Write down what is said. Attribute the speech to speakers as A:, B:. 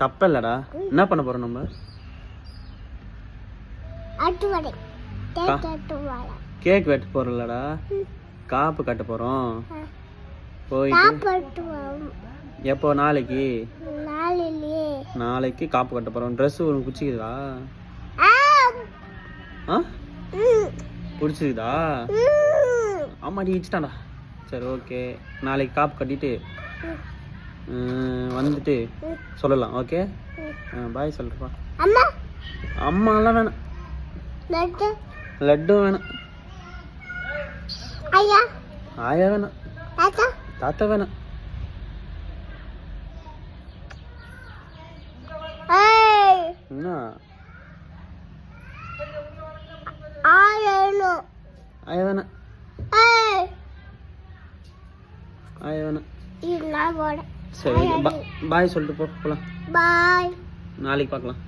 A: தப்ப இல்லடா. என்ன பண்ண போறோம் நம்ம? கேக் வெட்ட போறோம்லடா. காப்பு கட்ட போறோம். போயிட்டு எப்போ? நாளைக்கு. நாளைக்கு காப்பு கட்ட போறோம். ட்ரெஸ் உனக்கு பிடிச்சிக்குதா? பிடிச்சிக்குதா? ஆமாடி இச்சிட்டான்டா. சரி ஓகே, நாளைக்கு காப்பு கட்டிட்டு வந்துட்டு சொல்லலாம். ஓகே பாய் சொல்றப்பா. அம்மாலாம் வேணாம், லட்டும் வேணாம், ஆயா வேணாம், தாத்தா வேணாம். என்ன ஆயா வேணாம், ஆயா வேணாம். சரி பாய் சொல்லிட்டு போகலாம். நாளைக்கு பார்க்கலாம்.